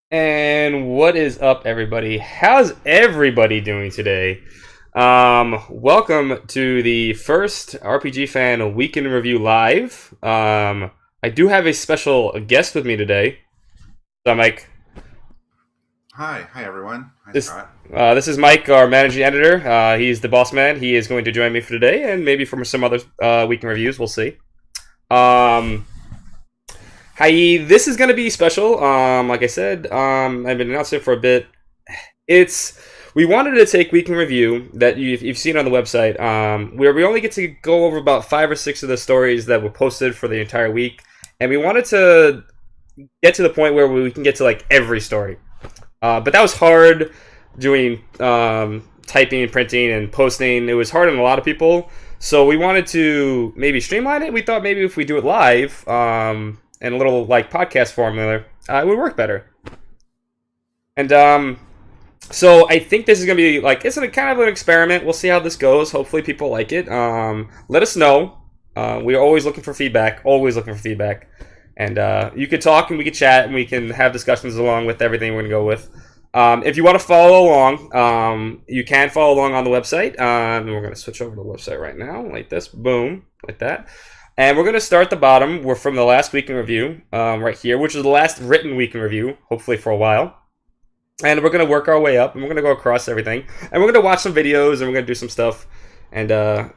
And what is up, everybody? How's everybody doing today? Welcome to the first RPGFan Week in Review Live. I do have a special guest with me today. So, Mike. Hi everyone. Hi, This Scott. this is Mike, our managing editor. He's the boss man. He is going to join me for today, and maybe for some other Week in Reviews. We'll see. Um, Hi, this is going to be special. Like I said, I've been announcing it for a bit. We wanted to take Week in Review that you've seen on the website, where we only get to go over about 5 or 6 of the stories that were posted for the entire week, and we wanted to get to the point where we can get to like every story. But that was hard doing typing and printing and posting. It was hard on a lot of people, so we wanted to maybe streamline it. We thought maybe if we do it live, and a little like podcast formula, it would work better. And so I think this is gonna be like it's kind of an experiment. We'll see how this goes. Hopefully people like it. Let us know. We're always looking for feedback. Always looking for feedback. And you could talk and we could chat and we can have discussions along with everything we're gonna go with. If you want to follow along, you can follow along on the website. And we're gonna switch over to the website right now, like this. Boom, like that. And we're going to start at the bottom. We're from the last week in review, right here, which is the last written week in review, hopefully for a while. And we're going to work our way up, and we're going to go across everything. And we're going to watch some videos, and we're going to do some stuff. And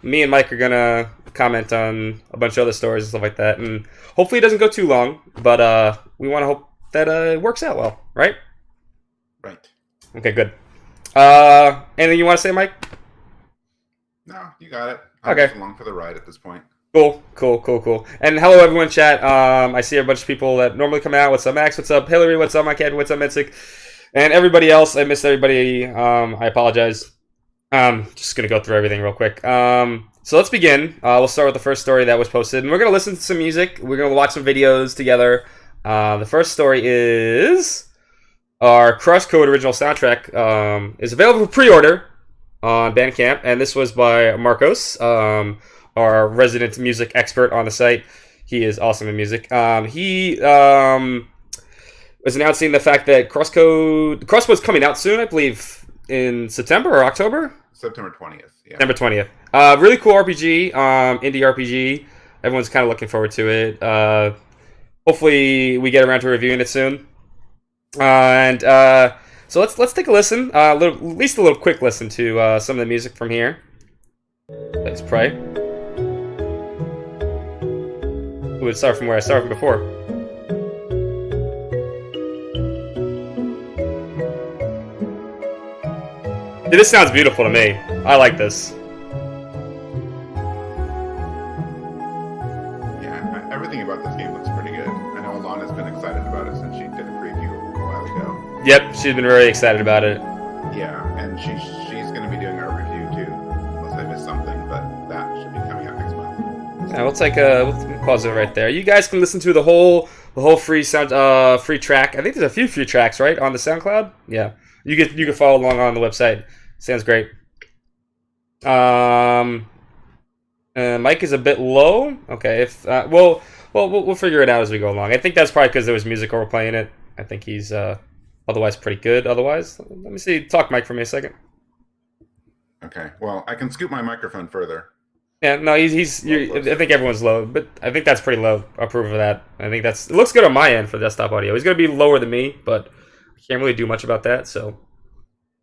me and Mike are going to comment on a bunch of other stories and stuff like that. And hopefully it doesn't go too long, but we want to hope that it works out well, right? Right. Okay, good. Anything you want to say, Mike? No, you got it. I'm Okay. just along for the ride at this point. Cool. And hello, everyone in chat. I see a bunch of people that normally come out. What's up, Max? What's up, Hillary? What's up, Mike? What's up, Mitzik? And everybody else. I missed everybody. I apologize. Just going to go through everything real quick. So let's begin. We'll start with the first story that was posted. And we're going to listen to some music. We're going to watch some videos together. The first story is our Crosscode original soundtrack is available for pre-order on Bandcamp. And this was by Marcos. Our resident music expert on the site. He is awesome in music. He was announcing the fact that Crosscode's coming out soon, I believe, in September or October? September 20th. Yeah. September 20th. Really cool RPG, indie RPG. Everyone's kind of looking forward to it. Hopefully we get around to reviewing it soon. So let's take a listen, at least a little quick listen to some of the music from here. Let's pray. It would start from where I started from before. Dude, this sounds beautiful to me. I like this. Yeah, everything about this game looks pretty good. I know Alana's been excited about it since she did a preview a while ago. Yep, she's been very excited about it. Yeah, and she's going to be doing our review too, unless I missed something, but that should be coming out next month. Yeah, we'll pause it right there. You guys can listen to the whole free free track. I think there's a few free tracks, right, on the SoundCloud. Yeah, you can follow along on the website. Sounds great. Mic is a bit low. Okay, if we'll figure it out as we go along. I think that's probably because there was music while we're playing it. I think he's otherwise pretty good. Otherwise, let me see. Talk, Mike, for me a second. Okay. Well, I can scoot my microphone further. Yeah, no, I think everyone's low, but I think that's pretty low. I approve of that. I think it looks good on my end for desktop audio. He's going to be lower than me, but I can't really do much about that, so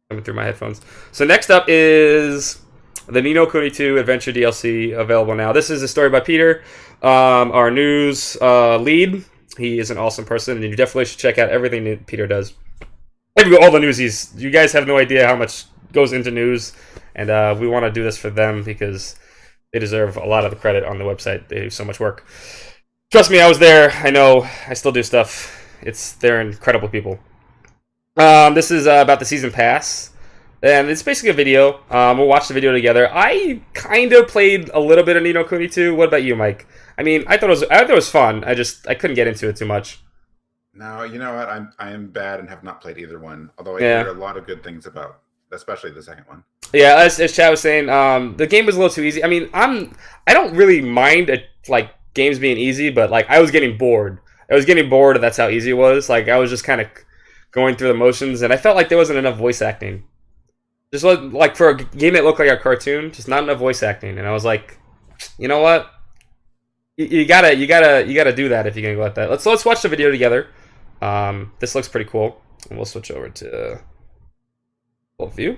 coming through my headphones. So next up is the NINO KUNI 2 Adventure DLC available now. This is a story by Peter, our news lead. He is an awesome person, and you definitely should check out everything that Peter does. All the news you guys have no idea how much goes into news, and we want to do this for them because they deserve a lot of the credit on the website. They do so much work. Trust me, I was there. I know. I still do stuff. They're incredible people. This is about the season pass, and it's basically a video. We'll watch the video together. I kind of played a little bit of NINO KUNI 2. What about you, Mike? I mean, I thought it was fun. I couldn't get into it too much. No, you know what? I am bad and have not played either one. Although I Yeah. hear a lot of good things about, especially the second one. Yeah, as Chad was saying, the game was a little too easy. I mean, I don't really mind like games being easy, but like I was getting bored. I was getting bored, and that's how easy it was. Like I was just kind of going through the motions, and I felt like there wasn't enough voice acting. Just like for a game that looked like a cartoon, just not enough voice acting. And I was like, you know what? You gotta do that if you're gonna go at that. Let's watch the video together. This looks pretty cool, and we'll switch over to full view.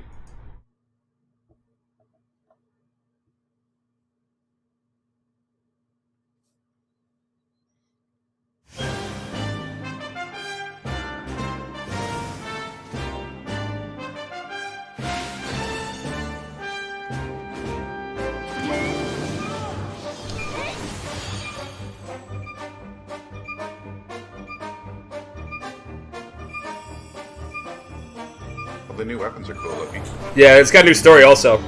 The new weapons are cool looking. Yeah, it's got a new story also.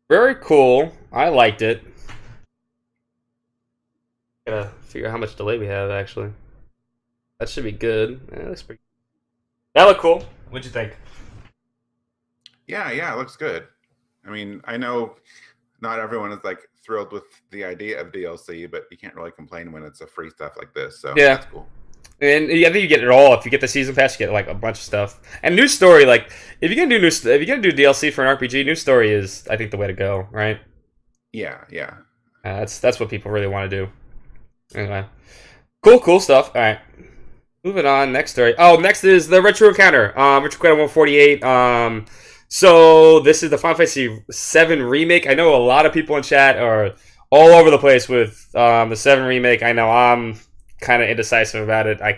Very cool. I liked it. Gotta figure out how much delay we have, actually. That should be good. Yeah, that looks pretty. That looked cool. What'd you think? Yeah, it looks good. I mean, I know not everyone is like thrilled with the idea of DLC, but you can't really complain when it's a free stuff like this. So yeah, that's cool. And I think you get it all. If you get the season pass, you get like a bunch of stuff and new story. Like if you're gonna do DLC for an RPG, new story is I think the way to go, right? Yeah. That's what people really want to do. Anyway, cool stuff. All right, moving on. Next story. Oh, next is the Retro Encounter. Retro Encounter 148. So this is the Final Fantasy VII remake. I know a lot of people in chat are all over the place with the 7 remake. I know I'm kind of indecisive about it. I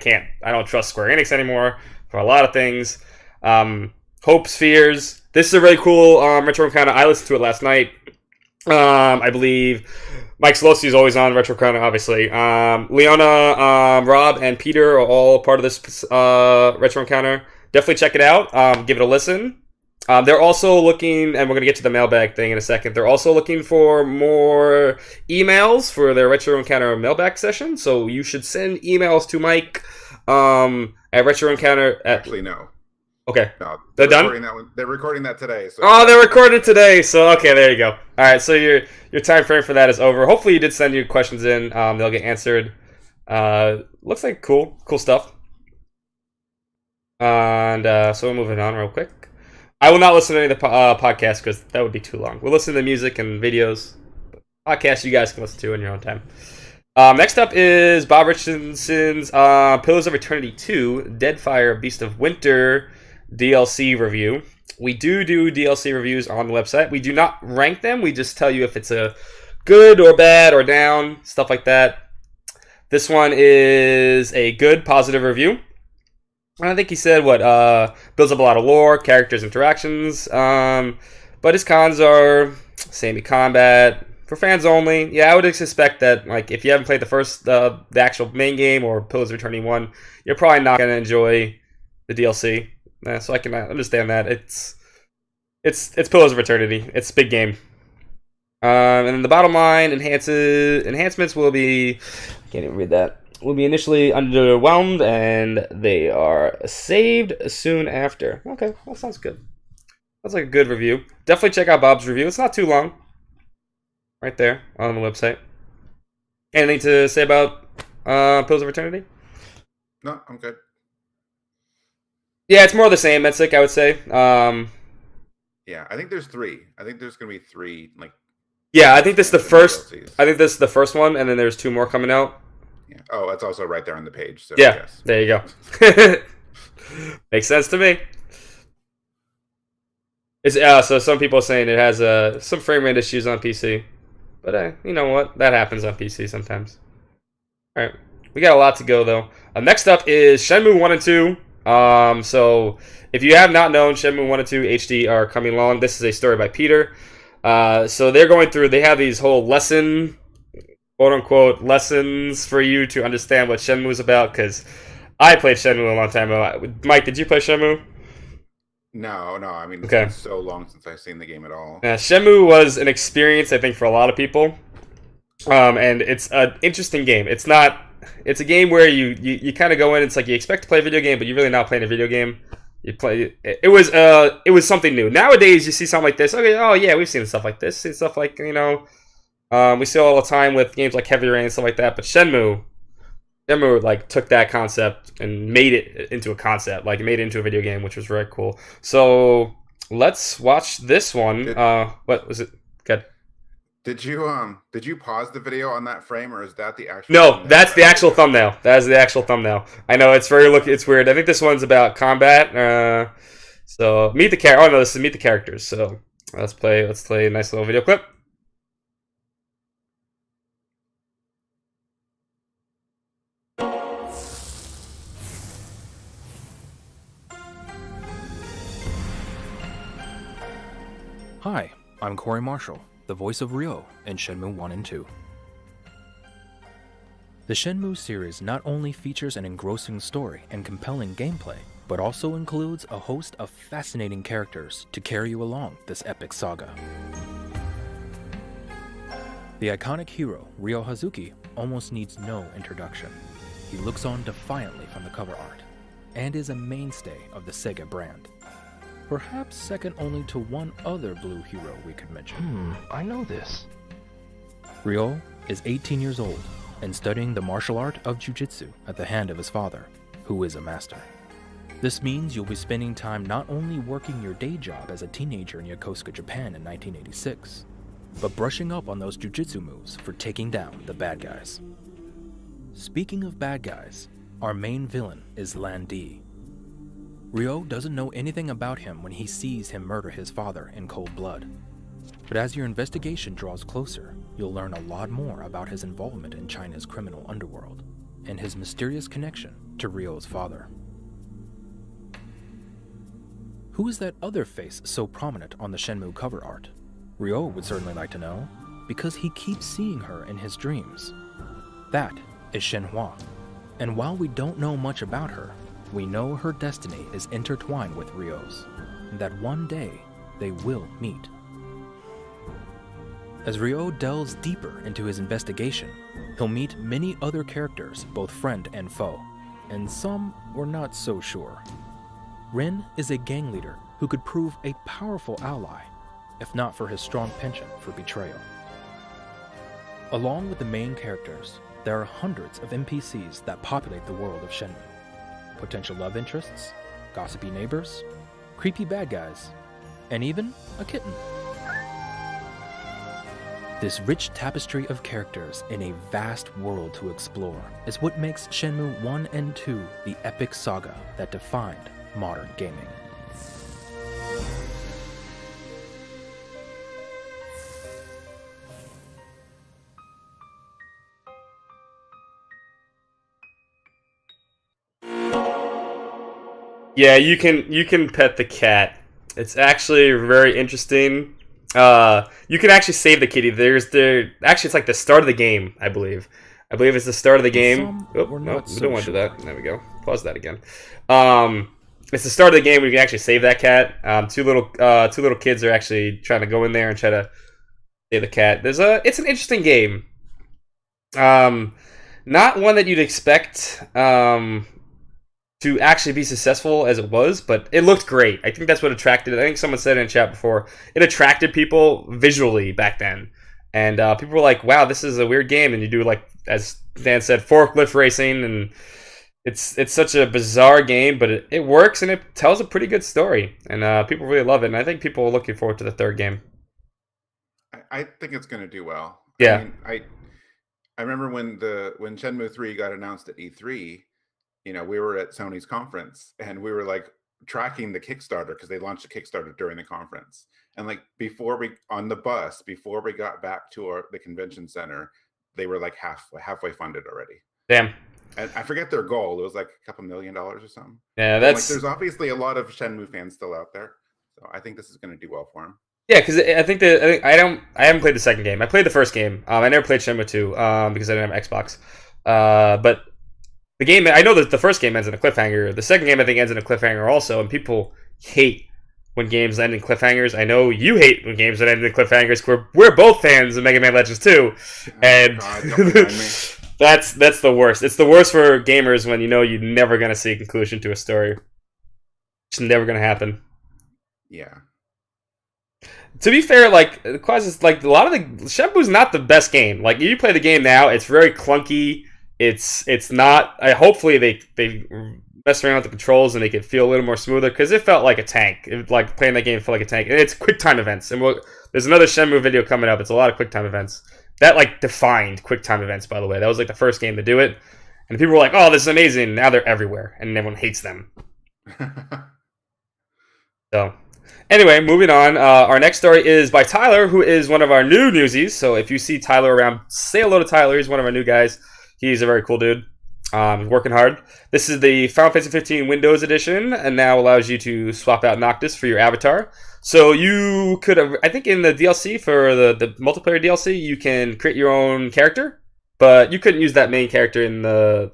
don't trust Square Enix anymore for a lot of things. Hopes, fears. This is a really cool Retro Encounter. I listened to it last night. I believe Mike Solosky is always on Retro Encounter, obviously. Leona, Rob, and Peter are all part of this Retro Encounter. Definitely check it out. Give it a listen. They're also looking, and we're going to get to the mailbag thing in a second, they're also looking for more emails for their Retro Encounter mailbag session, so you should send emails to Mike at Retro Encounter. Actually, no. Okay. No, they're done? They're recording that today. So. Oh, they're recorded today, so okay, there you go. All right, so your time frame for that is over. Hopefully you did send your questions in. They'll get answered. Looks like cool stuff. And so we're moving on real quick. I will not listen to any of the podcasts because that would be too long. We'll listen to music and videos. Podcasts you guys can listen to in your own time. Next up is Bob Richardson's Pillars of Eternity 2, Deadfire, Beast of Winter DLC review. We do DLC reviews on the website. We do not rank them. We just tell you if it's a good or bad or down, stuff like that. This one is a good, positive review. I think he said builds up a lot of lore, characters, interactions, but his cons are samey combat, for fans only. Yeah, I would expect that, like, if you haven't played the actual main game or Pillars of Eternity 1, you're probably not going to enjoy the DLC. So I can understand that. It's Pillars of Eternity. It's a big game. And then the bottom line, enhancements will be, I can't even read that. Will be initially underwhelmed, and they are saved soon after. Okay, that sounds good. That's like a good review. Definitely check out Bob's review. It's not too long. Right there on the website. Anything to say about Pillars of Eternity? No, I'm good. Yeah, it's more of the same. That's I would say. Yeah, I think there's 3. I think there's gonna be 3. Like. Yeah, I think this is the first. DLCs. I think this is the first one, and then there's 2 more coming out. Yeah. Oh, it's also right there on the page. So yeah, yes. There you go. Makes sense to me. It's so some people are saying it has some frame rate issues on PC, but you know what? That happens on PC sometimes. All right, we got a lot to go though. Next up is Shenmue 1 and 2. So if you have not known, Shenmue 1 and 2 HD are coming along. This is a story by Peter. So they're going through. They have these whole quote unquote lessons for you to understand what Shenmue is about. Because I played Shenmue a long time ago. Mike, did you play Shenmue? No, no. I mean, it's Okay. been so long since I've seen the game at all. Shenmue was an experience, I think, for a lot of people. And it's an interesting game. It's not. It's a game where you kind of go in. It's like you expect to play a video game, but you're really not playing a video game. You play. It was something new. Nowadays, you see something like this. Okay, oh yeah, we've seen stuff like this. Seen stuff like we see all the time with games like Heavy Rain and stuff like that. But Shenmue like took that concept and made it into a concept. Like made it into a video game, which was very cool. So let's watch this one. What was it? Good. Did you pause the video on that frame, or is that the actual? No, that's the actual thumbnail. That is the actual thumbnail. I know it's it's weird. I think this one's about combat. So meet the character. Oh no, this is meet the characters. So let's play a nice little video clip. Hi, I'm Corey Marshall, the voice of Ryo in Shenmue 1 and 2. The Shenmue series not only features an engrossing story and compelling gameplay, but also includes a host of fascinating characters to carry you along this epic saga. The iconic hero, Ryo Hazuki, almost needs no introduction. He looks on defiantly from the cover art, and is a mainstay of the Sega brand. Perhaps second only to one other blue hero we could mention. I know this. Ryo is 18 years old and studying the martial art of jiu-jitsu at the hand of his father, who is a master. This means you'll be spending time not only working your day job as a teenager in Yokosuka, Japan in 1986, but brushing up on those jiu-jitsu moves for taking down the bad guys. Speaking of bad guys, our main villain is Lan Di. Ryo doesn't know anything about him when he sees him murder his father in cold blood. But as your investigation draws closer, you'll learn a lot more about his involvement in China's criminal underworld and his mysterious connection to Ryo's father. Who is that other face so prominent on the Shenmue cover art? Ryo would certainly like to know, because he keeps seeing her in his dreams. That is Shenhua, and while we don't know much about her, we know her destiny is intertwined with Ryo's, and that one day they will meet. As Ryo delves deeper into his investigation, he'll meet many other characters, both friend and foe, and some we're not so sure. Rin is a gang leader who could prove a powerful ally, if not for his strong penchant for betrayal. Along with the main characters, there are hundreds of NPCs that populate the world of Shenmue. Potential love interests, gossipy neighbors, creepy bad guys, and even a kitten. This rich tapestry of characters in a vast world to explore is what makes Shenmue 1 and 2 the epic saga that defined modern gaming. Yeah, you can pet the cat. It's actually very interesting. You can actually save the kitty. Actually, it's like the start of the game, I believe. I believe it's the start of the game. Oh, no, we don't want to do that. There we go. Pause that again. It's the start of the game where you can actually save that cat. Two little kids are actually trying to go in there and try to save the cat. It's an interesting game. Not one that you'd expect to actually be successful as it was, but it looked great. I think that's what attracted it. I think someone said in chat before, it attracted people visually back then. And people were like, wow, this is a weird game. And you do, like, as Dan said, forklift racing, and it's such a bizarre game, but it works, and it tells a pretty good story. And people really love it, and I think people are looking forward to the third game. I think it's going to do well. Yeah. I mean, I remember when Shenmue 3 got announced at E3, we were at Sony's conference, and we were like tracking the Kickstarter because they launched a Kickstarter during the conference. And like before we got back to the convention center, they were like halfway funded already. Damn. And I forget their goal. It was like a couple $1 million or something. Yeah, that's like, there's obviously a lot of Shenmue fans still out there. So I think this is going to do well for them. Yeah, because I think I haven't played the second game. I played the first game. I never played Shenmue 2 because I didn't have Xbox. But the game, I know that the first game ends in a cliffhanger. The second game, I think, ends in a cliffhanger also, and people hate when games end in cliffhangers. I know you hate when games end in cliffhangers. We're both fans of Mega Man Legends 2, and God, don't remind me. that's the worst. It's the worst for gamers when you know you're never gonna see a conclusion to a story. It's never gonna happen. Yeah. To be fair, like like a lot of the Shenmue's not the best game. Like you play the game now, it's very clunky. It's not. Hopefully they mess around with the controls and make it feel a little more smoother because it felt like a tank. Like playing that game felt like a tank. And it's quick time events. And there's another Shenmue video coming up. It's a lot of quick time events. That like defined quick time events. By the way, that was like the first game to do it. And people were like, "Oh, this is amazing!" Now they're everywhere, and everyone hates them. So. Anyway, moving on. Our next story is by Tyler, who is one of our new newsies. So if you see Tyler around, say hello to Tyler. He's one of our new guys. He's a very cool dude. He's working hard. This is the Final Fantasy 15 Windows Edition, and now allows you to swap out Noctis for your avatar. So you could have, I think in the DLC for the multiplayer DLC, you can create your own character, but you couldn't use that main character in the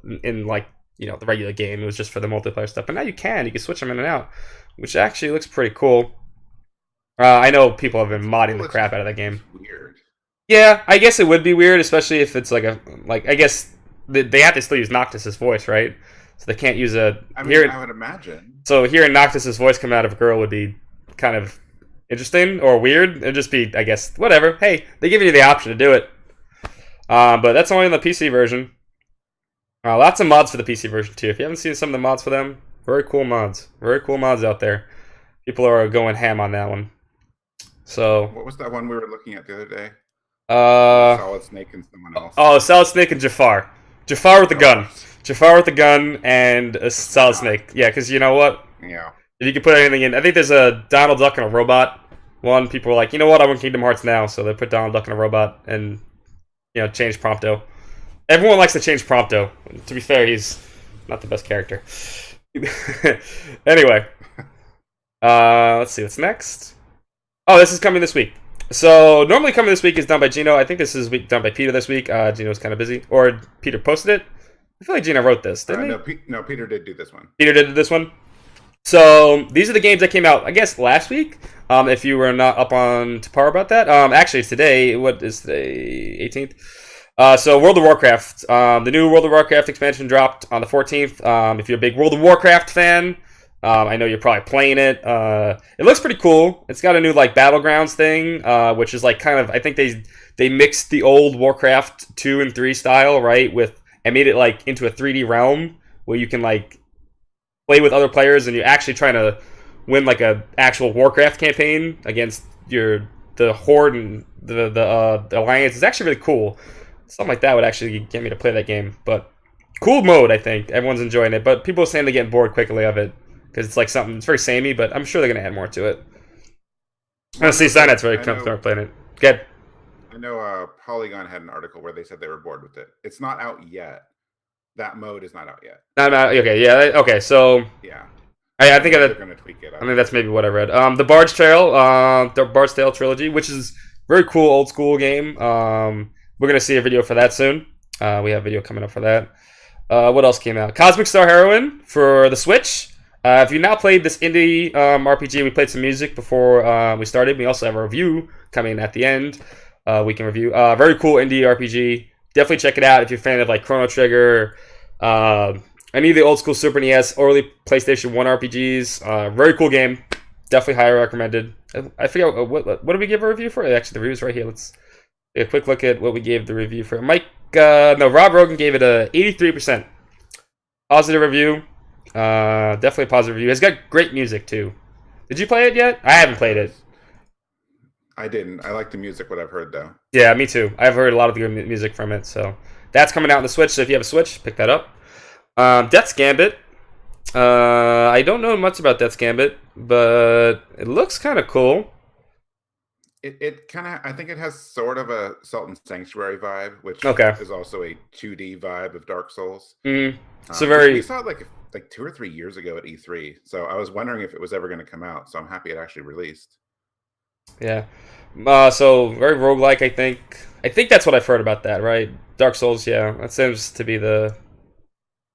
regular game. It was just for the multiplayer stuff. But now you can switch them in and out, which actually looks pretty cool. I know people have been modding the crap out of that game. Weird. Yeah, I guess it would be weird, especially if it's I guess they have to still use Noctis' voice, right? So they can't use a. I mean, I would imagine. So hearing Noctis' voice come out of a girl would be kind of interesting or weird. It'd just be, I guess, whatever. Hey, they give you the option to do it. But that's only in the PC version. Lots of mods for the PC version too. If you haven't seen some of the mods for them, very cool mods. Very cool mods out there. People are going ham on that one. So what was that one we were looking at the other day? Solid Snake and someone else. Oh, Solid Snake and Jafar. Jafar with the gun. Jafar with the gun and a Solid Snake. Yeah, because you know what? Yeah. If you can put anything in, I think there's a Donald Duck and a robot. One, people were like, you know what? I want Kingdom Hearts now, so they put Donald Duck and a robot and change Prompto. Everyone likes to change Prompto. To be fair, he's not the best character. Anyway, let's see what's next. Oh, this is coming this week. So normally coming this week is done by Gino. I think this is done by Peter this week. Gino's kind of busy, or Peter posted it. I feel like Gino wrote this, didn't he? No, Peter did do this one. Peter did this one. So these are the games that came out, I guess, last week. If you were not up on par about that, actually it's today. What is today? 18th. So World of Warcraft, the new World of Warcraft expansion dropped on the 14th. If you're a big World of Warcraft fan, I know you're probably playing it. It looks pretty cool. It's got a new Battlegrounds thing, which is kind of, I think they mixed the old Warcraft 2 and 3 style, right, and made it into a 3D realm where you can play with other players and you're actually trying to win a actual Warcraft campaign against the Horde and the Alliance. It's actually really cool. Something like that would actually get me to play that game. But cool mode, I think. Everyone's enjoying it. But people are saying they're getting bored quickly of it. Because it's something, it's very samey, but I'm sure they're going to add more to it. Honestly, Cynet's very comfortable playing it. Good. I know Polygon had an article where they said they were bored with it. It's not out yet. That mode is not out yet. No, okay, yeah, okay, so... Yeah. I think they're going to tweak it. I think that's maybe what I read. The Bard's Tale trilogy, which is very cool old school game. We're going to see a video for that soon. We have a video coming up for that. What else came out? Cosmic Star Heroine for the Switch. If you now played this indie RPG, we played some music before we started. We also have a review coming at the end. We can review. Very cool indie RPG. Definitely check it out if you're a fan of Chrono Trigger, any of the old school Super NES, early PlayStation 1 RPGs. Very cool game. Definitely highly recommended. I forget what did we give a review for? Actually, the review's right here. Let's take a quick look at what we gave the review for. Rob Rogan gave it a 83%. Positive review. Definitely a positive review. It's got great music too. Did you play it yet? I haven't played it. I didn't. I like the music, what I've heard though. Yeah, me too. I've heard a lot of good music from it, so that's coming out on the Switch. So if you have a Switch, pick that up. Death's Gambit. I don't know much about Death's Gambit, but it looks kind of cool. It kind of, I think it has sort of a Sultan Sanctuary vibe, which is also a 2D vibe of Dark Souls. So we saw it like 2 or 3 years ago at E3, so I was wondering if it was ever going to come out. So I'm happy it actually released. Yeah. So very roguelike, I think. I think that's what I've heard about that, right? Dark Souls, yeah. That seems to be the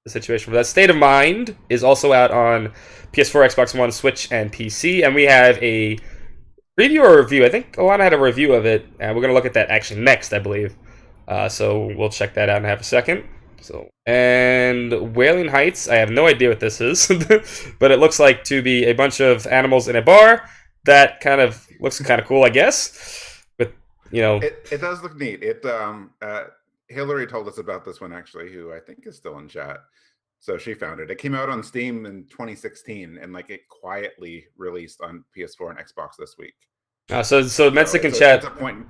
situation for that. State of Mind is also out on PS4, Xbox One, Switch, and PC, and we have a review or review. I think Alana had a review of it, and we're going to look at that actually next, I believe. So we'll check that out in half a second. So, and Wailing Heights, I have no idea what this is, but it looks like to be a bunch of animals in a bar. That kind of looks kind of cool, I guess. But it does look neat. Hillary told us about this one actually, who I think is still in chat. So she found it. It came out on Steam in 2016, and like it quietly released on PS4 and Xbox this week. So Mensik in chat. It's a point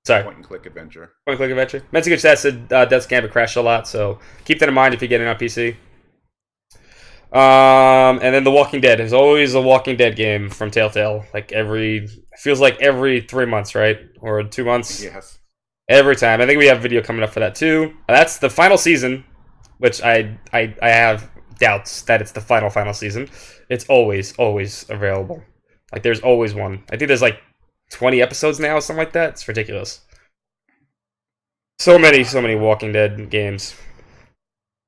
and click adventure. Point and click adventure. Mensik in chat said Death's Gambit crashed a lot, so keep that in mind if you get it on PC. And then The Walking Dead. There's always a Walking Dead game from Telltale. Like feels like every 3 months, right? Or 2 months. Yes. Every time. I think we have a video coming up for that too. That's the final season, which I have doubts that it's the final season. It's always available. Like there's always one. I think there's like 20 episodes now or something like that. It's ridiculous. So many Walking Dead games.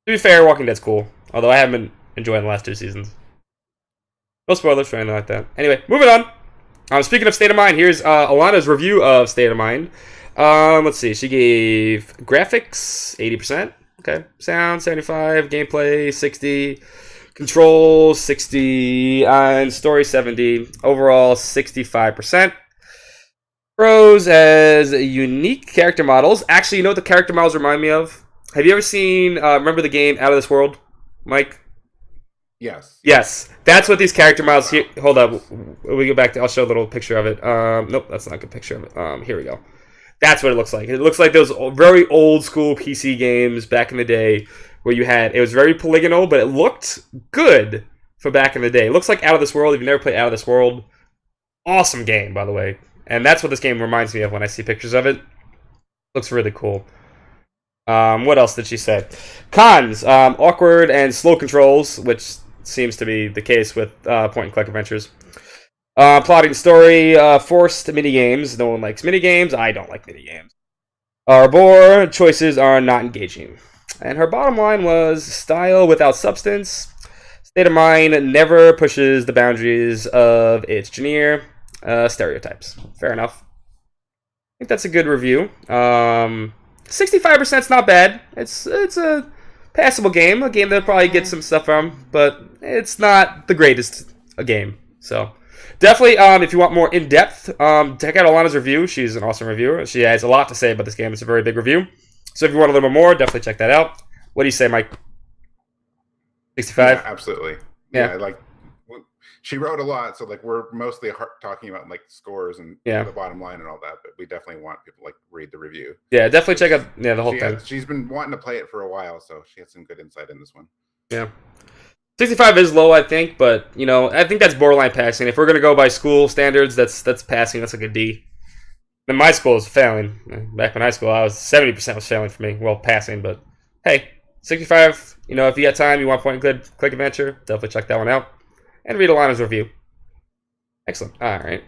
To be fair, Walking Dead's cool. Although I haven't been enjoying the last 2 seasons. No spoilers or anything like that. Anyway, moving on. Speaking of State of Mind, here's Alana's review of State of Mind. Let's see. She gave graphics 80%. Okay. Sound 75. Gameplay 60. Control 60. And story 70. Overall 65%. Pros as unique character models. Actually, you know what the character models remind me of? Have you ever seen, remember the game Out of This World, Mike? Yes. Yes. That's what these character models here. Hold up. We go back to, I'll show a little picture of it. Nope, that's not a good picture of it. Here we go. That's what it looks like. It looks like those very old school PC games back in the day where it was very polygonal, but it looked good for back in the day. It looks like Out of This World. If you've never played Out of This World, awesome game, by the way. And that's what this game reminds me of when I see pictures of it. Looks really cool. What else did she say? Cons, awkward and slow controls, which seems to be the case with point-and-click adventures. Plotting story, forced minigames. No one likes minigames. I don't like minigames. Our bore choices are not engaging. And her bottom line was style without substance. State of Mind never pushes the boundaries of its genre. Stereotypes. Fair enough. I think that's a good review. 65% is not bad. It's a passable game. A game that probably gets some stuff from, but it's not the greatest game. So definitely, if you want more in depth, check out Alana's review. She's an awesome reviewer. She has a lot to say about this game. It's a very big review. So if you want a little bit more, definitely check that out. What do you say, Mike? 65? Yeah, absolutely. Yeah. Like she wrote a lot, so like we're mostly talking about like scores and the bottom line and all that, but we definitely want people to like read the review. Yeah, definitely check out the whole thing. She's been wanting to play it for a while, so she had some good insight in this one. Yeah. 65 is low, I think, but I think that's borderline passing. If we're gonna go by school standards, that's passing. That's like a D. Then my school is failing. Back in high school, 70% was failing for me. Well, passing, but hey, 65. If you got time, you want point and click adventure, definitely check that one out and read Alana's review. Excellent. All right.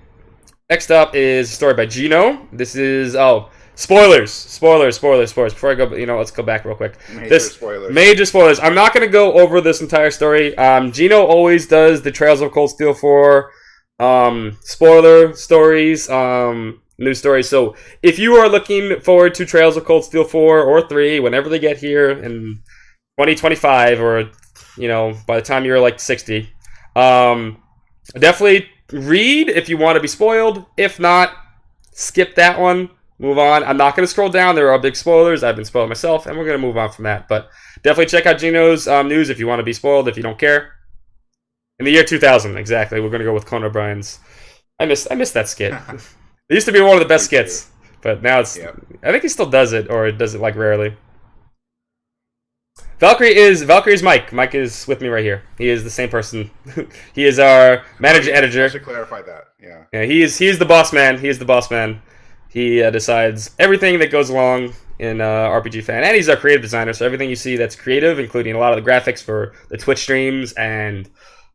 Next up is a story by Gino. This is spoilers. Before I go, let's go back real quick. Major spoilers. I'm not going to go over this entire story. Gino always does the Trails of Cold Steel 4 spoiler stories, news stories. So if you are looking forward to Trails of Cold Steel 4 or 3, whenever they get here in 2025, or by the time you're like 60, definitely read if you want to be spoiled. If not, skip that one. Move on. I'm not going to scroll down. There are big spoilers. I've been spoiled myself, and we're going to move on from that. But definitely check out Gino's news if you want to be spoiled, if you don't care. In the year 2000, exactly. We're going to go with Conan O'Brien's. I missed that skit. It used to be one of the best skits, but now it's... Yep. I think he still does it, or does it like rarely. Valkyrie is Mike. Mike is with me right here. He is the same person. He is our manager editor. I should clarify that. Yeah. Yeah. He's the boss man. He is the boss man. He decides everything that goes along in RPGFan, and he's our creative designer. So everything you see that's creative, including a lot of the graphics for the Twitch streams and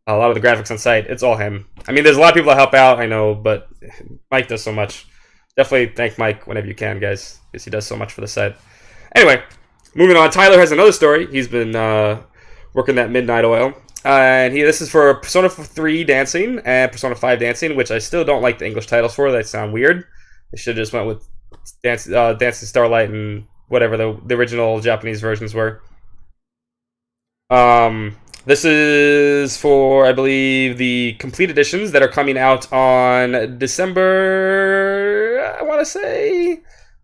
a lot of the graphics on site. It's all him. I mean, there's a lot of people that help out, I know, but Mike does so much. Definitely thank Mike whenever you can, guys, because he does so much for the site. Anyway, moving on. Tyler has another story. He's been working that Midnight Oil. And this is for Persona 3 Dancing and Persona 5 Dancing, which I still don't like the English titles for. They sound weird. They should have just went with Dancing Starlight and whatever the original Japanese versions were. This is for, I believe, the complete editions that are coming out on December, I want to say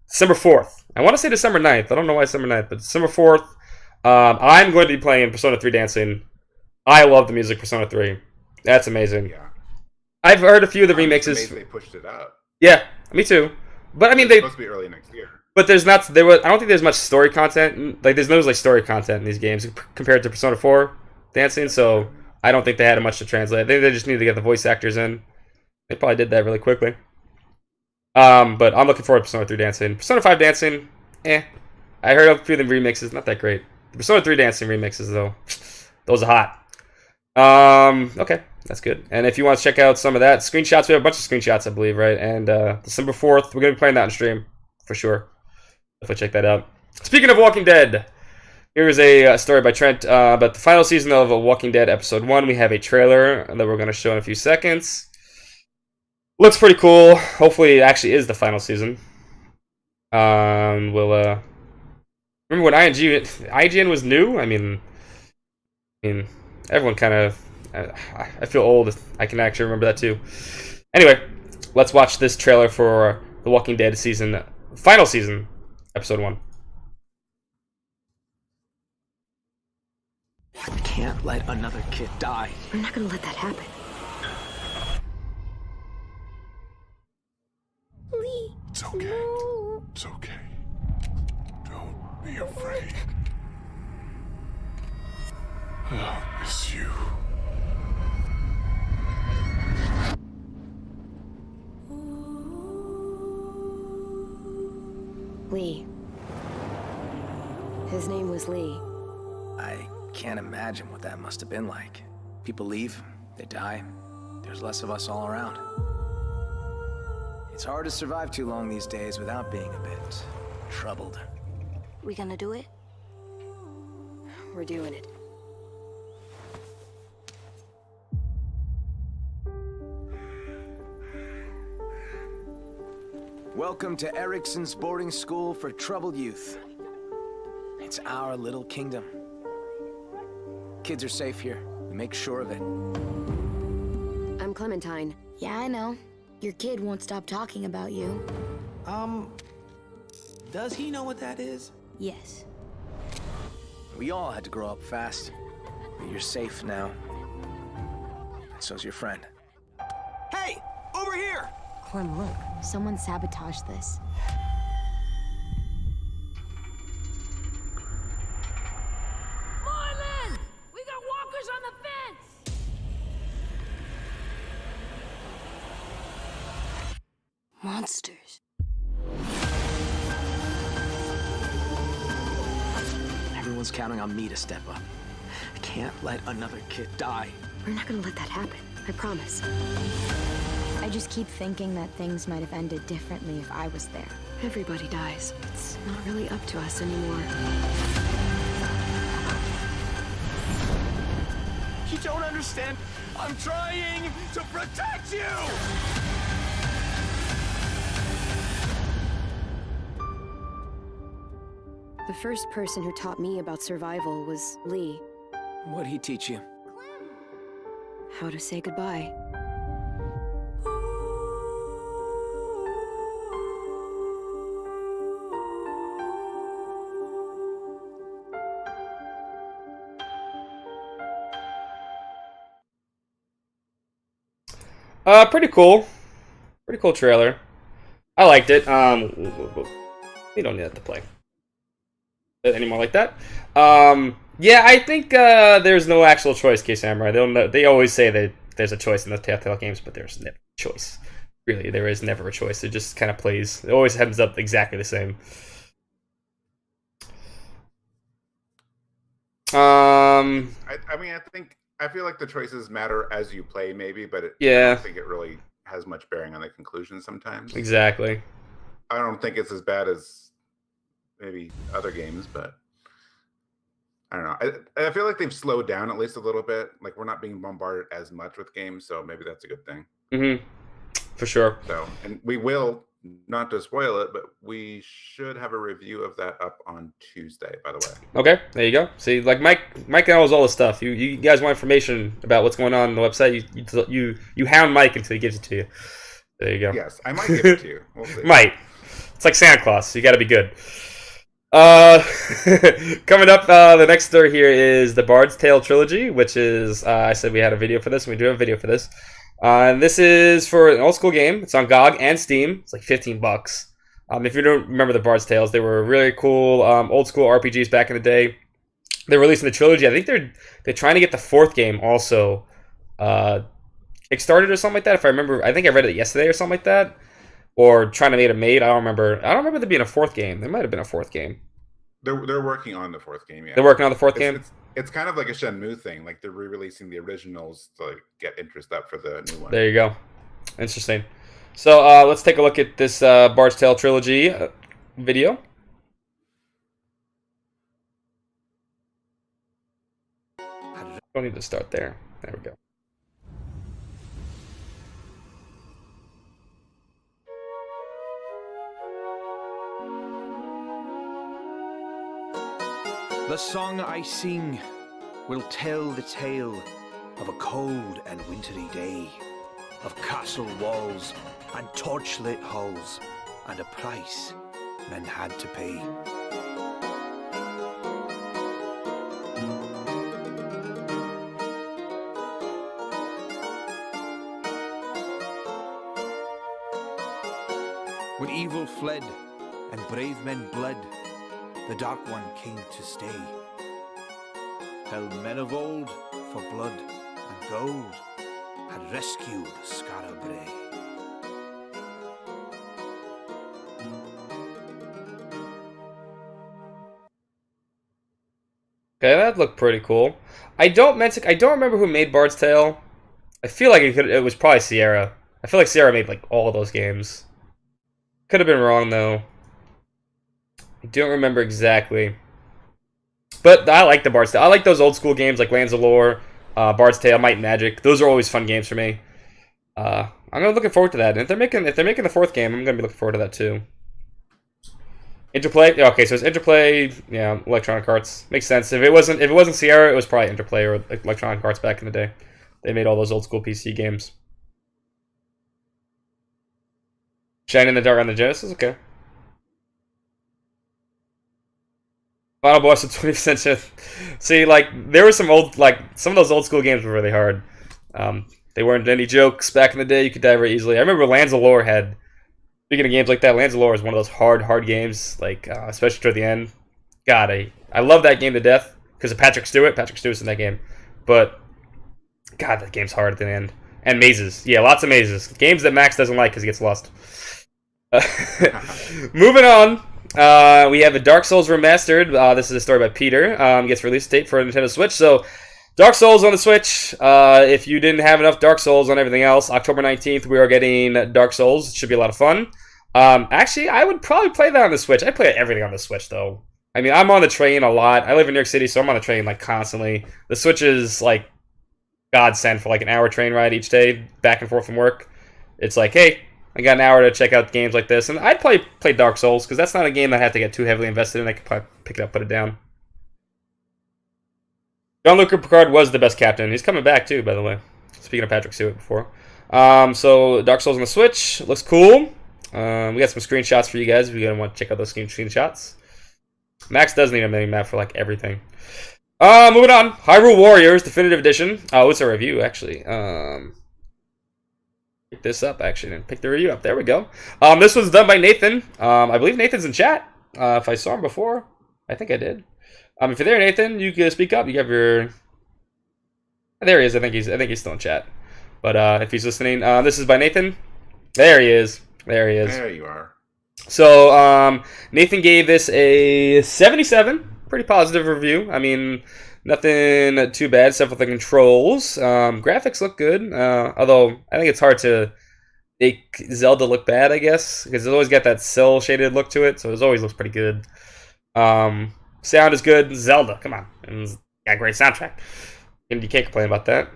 December 4th. I want to say December 9th. I don't know why December 9th, but December 4th. I'm going to be playing Persona 3 Dancing. I love the music Persona 3. That's amazing. Yeah. I've heard a few of the remixes. They pushed it up. Yeah, me too. But I mean, It's supposed to be early next year. But I don't think there's much story content. Like, there's no story content in these games compared to Persona 4 Dancing. So I don't think they had much to translate. I think they just needed to get the voice actors in. They probably did that really quickly. But I'm looking forward to Persona 3 Dancing. Persona 5 Dancing, I heard a few of the remixes, not that great. The Persona 3 Dancing remixes, though, those are hot. Okay, that's good. And if you want to check out some of that, screenshots, we have a bunch of screenshots, I believe, right? And December 4th, we're going to be playing that on stream, for sure. Definitely check that out. Speaking of Walking Dead, here's a story by Trent about the final season of Walking Dead Episode 1. We have a trailer that we're going to show in a few seconds. Looks pretty cool. Hopefully it actually is the final season. We'll, remember when IGN was new? I mean, everyone kind of... I feel old. I can actually remember that too. Anyway, let's watch this trailer for The Walking Dead final season, Episode 1. I can't let another kid die. I'm not gonna let that happen. Lee. It's okay. No. It's okay. Don't be afraid. I'll miss you. Lee. His name was Lee. I can't imagine what that must have been like. People leave, they die. There's less of us all around. It's hard to survive too long these days without being a bit troubled. We gonna do it? We're doing it. Welcome to Erickson's boarding school for troubled youth. It's our little kingdom. Kids are safe here. We make sure of it. I'm Clementine. Yeah, I know. Your kid won't stop talking about you. Does he know what that is? Yes. We all had to grow up fast. But you're safe now. And so's your friend. Hey! Over here! Clem, look. Someone sabotaged this. Marlin! We got walkers on the fence! Monsters. Everyone's counting on me to step up. I can't let another kid die. We're not gonna let that happen. I promise. I just keep thinking that things might have ended differently if I was there. Everybody dies. It's not really up to us anymore. You don't understand. I'm trying to protect you! The first person who taught me about survival was Lee. What'd he teach you? How to say goodbye. Pretty cool. Pretty cool trailer. I liked it. We don't need that to play anymore like that. Yeah, I think there's no actual choice, K-Samurai. They always say that there's a choice in the Telltale games, but there's never a choice. Really, there is never a choice. It just kind of plays. It always ends up exactly the same. I mean, I feel like the choices matter as you play, maybe, but I Yeah, don't think it really has much bearing on the conclusion sometimes. exactly. I don't think it's as bad as maybe other games, but I don't know. I feel like they've slowed down at least a little bit. Like we're not being bombarded as much with games, so maybe that's a good thing. Mm-hmm. For sure. So, and we will, not to spoil it, but we should have a review of that up on Tuesday, by the way. Okay, there you go. See, like Mike knows all this stuff. You guys want information about what's going on the website? You hound Mike until he gives it to you. There you go. Yes, I might give it to you. We'll see. Might. It's like Santa Claus. You got to be good. Coming up, the next story here is the Bard's Tale trilogy, which is I said we had a video for this, and we do have a video for this. And this is for an old school game. It's on GOG and Steam. It's like $15. If you don't remember the Bard's Tales, they were really cool old school RPGs back in the day. They're releasing the trilogy. I think they're trying to get the fourth game also kickstarted or something like that. If I remember, I think I read it yesterday or something like that. Or trying to make it made. I don't remember there being a fourth game. There might have been a fourth game. They're working on the fourth game. Yeah, they're working on the fourth game. It's kind of like a Shenmue thing. Like they're re-releasing the originals to like, get interest up for the new one. There you go. Interesting. So let's take a look at this Bard's Tale trilogy video. Don't need to start there. There we go. The song I sing will tell the tale of a cold and wintry day, of castle walls and torchlit halls, and a price men had to pay. When evil fled and brave men bled, the Dark One came to stay. Till men of old, for blood and gold, had rescued Skara Brae. Okay, that looked pretty cool. I don't remember who made Bard's Tale. I feel like it was probably Sierra. I feel like Sierra made like all of those games. Could have been wrong though. I don't remember exactly. But I like the Bard's Tale. I like those old school games like Lands of Lore, Bard's Tale, Might and Magic. Those are always fun games for me. I'm looking forward to that. And if they're making the fourth game, I'm gonna be looking forward to that too. Interplay. Okay, so it's Interplay. Yeah, Electronic Arts makes sense. If it wasn't Sierra, it was probably Interplay or Electronic Arts back in the day. They made all those old school PC games. Shine in the Dark on the Genesis. Okay. Final boss of 20th century. See, like there were some of those old school games were really hard. They weren't any jokes back in the day. You could die very easily. I remember Lands of Lore had. Speaking of games like that, Lands of Lore is one of those hard games, like especially toward the end. God, I love that game to death because of Patrick Stewart. Patrick Stewart's in that game, but God, that game's hard at the end. And mazes, yeah, lots of mazes. Games that Max doesn't like because he gets lost. Moving on, we have the Dark Souls Remastered. This is a story by Peter. Gets release date for Nintendo Switch. So, Dark Souls on the Switch. If you didn't have enough Dark Souls on everything else, October 19th, we are getting Dark Souls. It should be a lot of fun. Actually, I would probably play that on the Switch. I play everything on the Switch, though. I mean, I'm on the train a lot. I live in New York City, so I'm on the train, like, constantly. The Switch is, like, godsend for, like, an hour train ride each day, back and forth from work. It's like, hey, I got an hour to check out games like this. And I'd probably play Dark Souls, because that's not a game that I have to get too heavily invested in. I could probably pick it up, put it down. Jean-Luc Picard was the best captain. He's coming back, too, by the way. Speaking of Patrick Stewart before. So, Dark Souls on the Switch. Looks cool. We got some screenshots for you guys if you want to check out those screenshots. Max does need a mini map for, like, everything. Moving on. Hyrule Warriors Definitive Edition. Oh, it's a review, actually. Pick this up, actually, and pick the review up. There we go. This was done by Nathan. I believe Nathan's in chat. If I saw him before, I think I did. If you're there, Nathan, you can speak up. You have your. There he is. I think he's still in chat. But if he's listening, this is by Nathan. There he is. There he is. There you are. So Nathan gave this a 77. Pretty positive review. I mean, Nothing too bad except for the controls. Graphics look good, although I think it's hard to make Zelda look bad, I guess, because it's always got that cell shaded look to it, so it always looks pretty good. Sound is good. Zelda, come on, and it's got a great soundtrack, and you can't complain about that.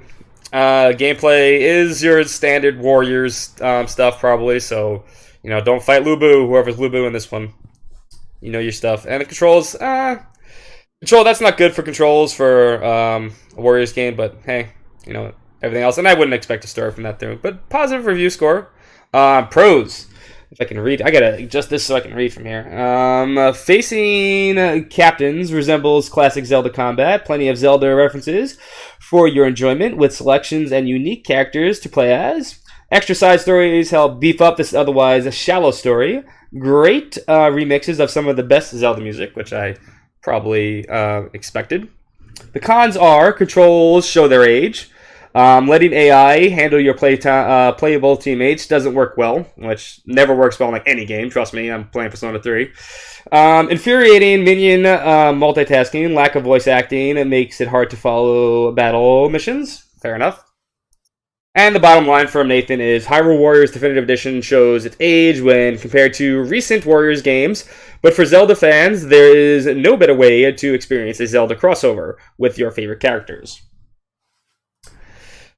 Gameplay is your standard Warriors stuff, probably. So, don't fight Lubu, whoever's Lubu in this one. You know your stuff. And the controls, that's not good for controls for a Warriors game, but hey, everything else. And I wouldn't expect a story from that through. But positive review score. Pros. If I can read, I gotta adjust this so I can read from here. Facing captains resembles classic Zelda combat. Plenty of Zelda references for your enjoyment, with selections and unique characters to play as. Extra side stories help beef up this otherwise shallow story. Great remixes of some of the best Zelda music, which I probably expected. The cons are controls show their age. Letting AI handle your playable teammates doesn't work well, which never works well in any game. Trust me, I'm playing Persona 3. Infuriating minion multitasking, lack of voice acting, it makes it hard to follow battle missions. Fair enough. And the bottom line from Nathan is Hyrule Warriors Definitive Edition shows its age when compared to recent Warriors games, but for Zelda fans, there is no better way to experience a Zelda crossover with your favorite characters.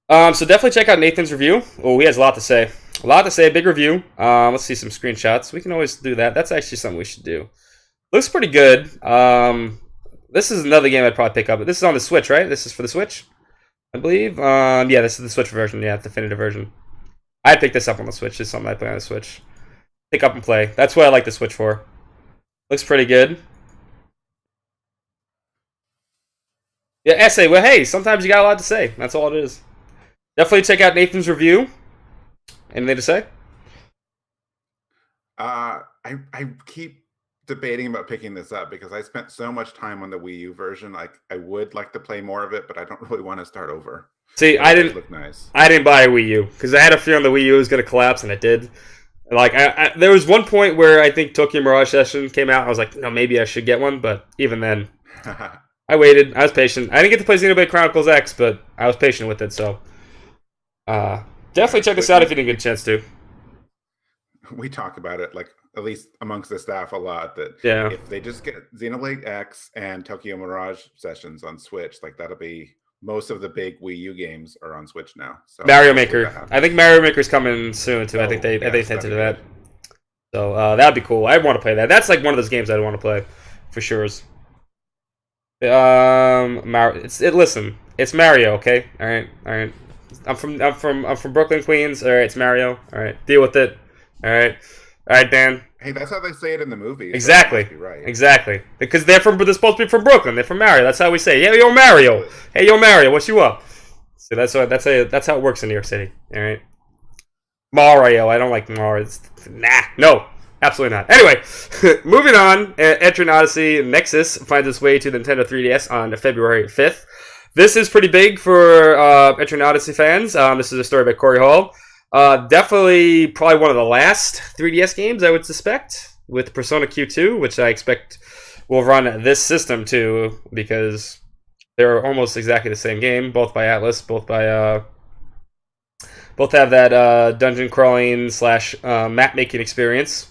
So definitely check out Nathan's review. Oh, he has a lot to say. A lot to say, big review. Let's see some screenshots. We can always do that. That's actually something we should do. Looks pretty good. This is another game I'd probably pick up. This is on the Switch, right? This is for the Switch, I believe. Yeah, this is the Switch version. Yeah, definitive version. I'd pick this up on the Switch. It's something I play on the Switch. Pick up and play. That's what I like the Switch for. Looks pretty good. Yeah, essay. Well, hey, sometimes you got a lot to say. That's all it is. Definitely check out Nathan's review. Anything to say? I keep debating about picking this up because I spent so much time on the Wii U version. I would like to play more of it, but I don't really want to start over. See, I didn't look nice. I didn't buy a Wii U because I had a feeling the Wii U was going to collapse, and it did. Like, there was one point where I think Tokyo Mirage Session came out. I was like, no, maybe I should get one, but even then, I waited. I was patient. I didn't get to play Xenoblade Chronicles X, but I was patient with it, so definitely check this out if you didn't get a chance to. We talk about it, like, at least amongst the staff a lot, that if they just get Xenoblade X and Tokyo Mirage Sessions on Switch, like, that'll be most of the big Wii U games are on Switch now. So Mario Maker. I think Mario Maker's coming soon too. I think they hinted to that. So that'd be cool. I'd want to play that. That's like one of those games I'd want to play for sure. Listen, it's Mario, okay? All right. I'm from Brooklyn, Queens. All right, it's Mario. All right, deal with it. All right, Dan. Hey, that's how they say it in the movie. Exactly. So right. Exactly. Because they're supposed to be from Brooklyn. They're from Mario. That's how we say, "Yeah, yo, Mario. Hey, yo, Mario. What's you up?" So that's how it works in New York City. All right. Mario. I don't like Mario. No, absolutely not. Anyway, moving on. Etrian Odyssey Nexus finds its way to the Nintendo 3DS on February 5th. This is pretty big for Etrian Odyssey fans. This is a story by Corey Hall. Definitely probably one of the last 3DS games, I would suspect, with Persona Q2, which I expect will run this system too, because they're almost exactly the same game, both by Atlas, both have that dungeon crawling / map making experience.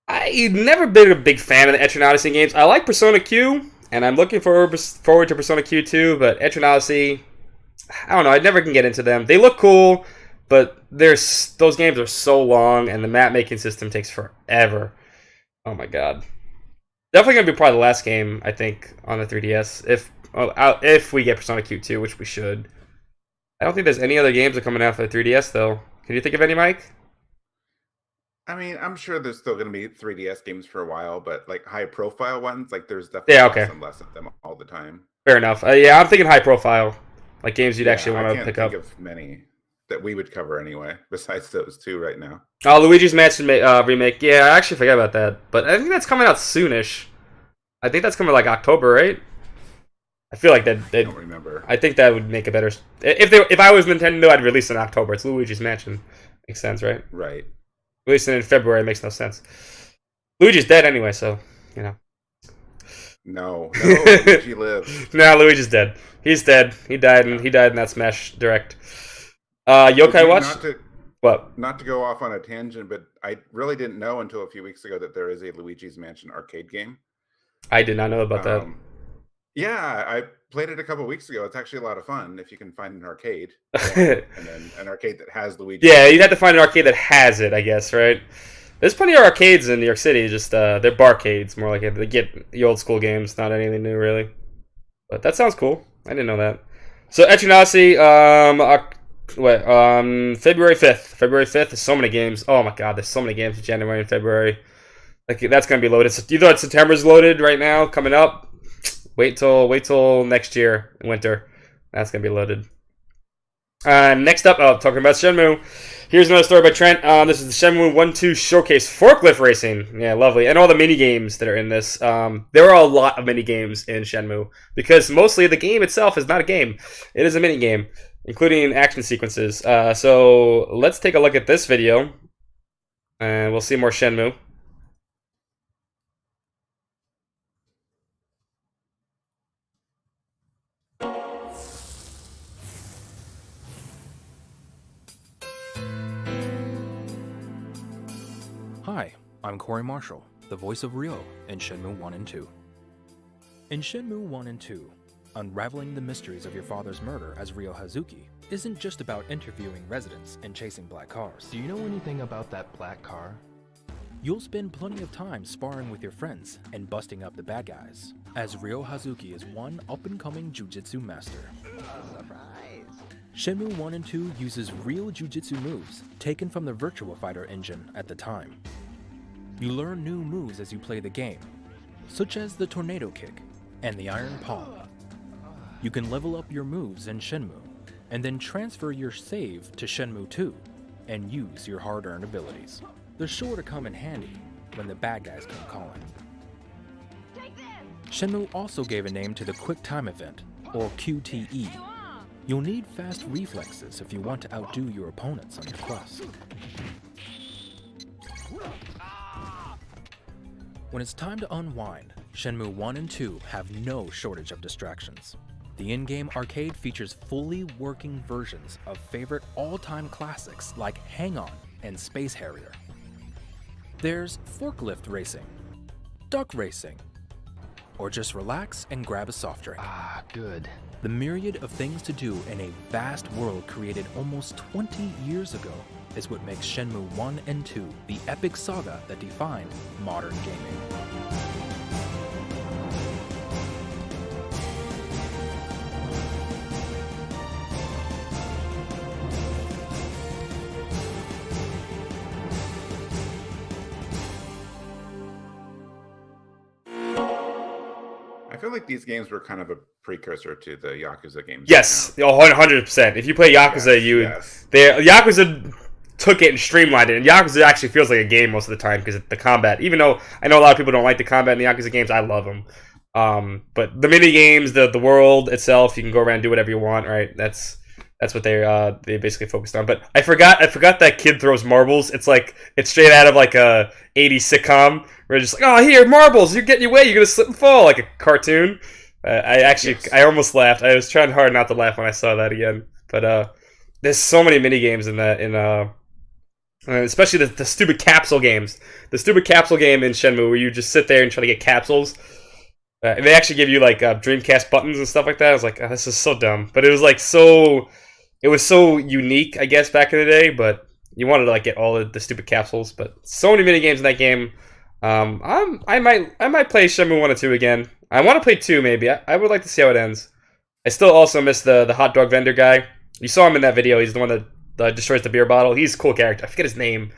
I've never been a big fan of the Etrian Odyssey games. I like Persona Q, and I'm looking forward to Persona Q2, but Etrian Odyssey, I don't know. I never can get into them. They look cool, but those games are so long, and the map making system takes forever. Oh my god! Definitely gonna be probably the last game I think on the 3DS if we get Persona Q2, which we should. I don't think there's any other games that are coming out for the 3DS though. Can you think of any, Mike? I mean, I'm sure there's still going to be 3DS games for a while, but like high profile ones, like there's definitely less of them all the time. Fair enough. Yeah, I'm thinking high profile. Like games you'd actually want to pick up. I can't think of many that we would cover anyway, besides those two right now. Oh, Luigi's Mansion remake. Yeah, I actually forgot about that. But I think that's coming out soonish. I think that's coming like October, right? I feel like that. I don't remember. I think that would make a better. If I was Nintendo, I'd release it in October. It's Luigi's Mansion. Makes sense, right? Right. Releasing it in February makes no sense. Luigi's dead anyway, so you know. No, Luigi lives. Nah, Luigi's dead. He's dead. He died in that Smash Direct. Yokai Watch. Not to go off on a tangent, but I really didn't know until a few weeks ago that there is a Luigi's Mansion arcade game. I did not know about that. Yeah, I played it a couple weeks ago. It's actually a lot of fun if you can find an arcade. And then an arcade that has Luigi. Yeah, you'd have to find an arcade that has it, I guess, right? There's plenty of arcades in New York City, just they're barcades, more like they get the old school games, not anything new, really. But that sounds cool. I didn't know that. So, Eternasi, February 5th. February 5th, there's so many games. Oh my god, there's so many games in January and February. Like, that's going to be loaded. So, you thought September's loaded right now, coming up? Wait till next year, winter. That's going to be loaded. Next up, talking about Shenmue. Here's another story by Trent. This is the Shenmue 1-2 Showcase Forklift Racing. Yeah, lovely. And all the mini-games that are in this. There are a lot of mini-games in Shenmue. Because mostly the game itself is not a game. It is a mini-game, including action sequences. So let's take a look at this video. And we'll see more Shenmue. Hi, I'm Corey Marshall, the voice of Ryo in Shenmue 1 and 2. In Shenmue 1 and 2, unraveling the mysteries of your father's murder as Ryo Hazuki isn't just about interviewing residents and chasing black cars. Do you know anything about that black car? You'll spend plenty of time sparring with your friends and busting up the bad guys, as Ryo Hazuki is one up-and-coming jujitsu master. Surprise! Shenmue 1 and 2 uses real jujitsu moves taken from the Virtua Fighter engine at the time. You learn new moves as you play the game, such as the Tornado Kick and the Iron Palm. You can level up your moves in Shenmue, and then transfer your save to Shenmue 2 and use your hard-earned abilities. They're sure to come in handy when the bad guys come calling. Shenmue also gave a name to the Quick Time Event, or QTE. You'll need fast reflexes if you want to outdo your opponents on your quest. When it's time to unwind, Shenmue 1 and 2 have no shortage of distractions. The in-game arcade features fully working versions of favorite all-time classics like Hang On and Space Harrier. There's forklift racing, duck racing, or just relax and grab a soft drink. Ah, good. The myriad of things to do in a vast world created almost 20 years ago is what makes Shenmue 1 and 2 the epic saga that defined modern gaming. I feel like these games were kind of a precursor to the Yakuza games. Yes, 100%. If you play Yakuza, Yakuza took it and streamlined it, and Yakuza actually feels like a game most of the time because of the combat. Even though I know a lot of people don't like the combat in the Yakuza games, I love them. But the mini games, the world itself, you can go around and do whatever you want, right? That's what they basically focused on. But I forgot that kid throws marbles. It's straight out of like a 80s sitcom where it's just like, oh, here, marbles, you're getting your way, you're gonna slip and fall, like a cartoon. I almost laughed. I was trying hard not to laugh when I saw that again. But there's so many mini games in that, especially the stupid capsule games. The stupid capsule game in Shenmue where you just sit there and try to get capsules. And they actually give you like Dreamcast buttons and stuff like that. I was like, oh, this is so dumb. But it was like it was so unique, I guess, back in the day. But you wanted to like get all the stupid capsules. But so many mini games in that game. I might play Shenmue 1 and 2 again. I want to play 2 maybe. I would like to see how it ends. I still also miss the hot dog vendor guy. You saw him in that video. He's the one that destroys the beer bottle. He's a cool character. I forget his name.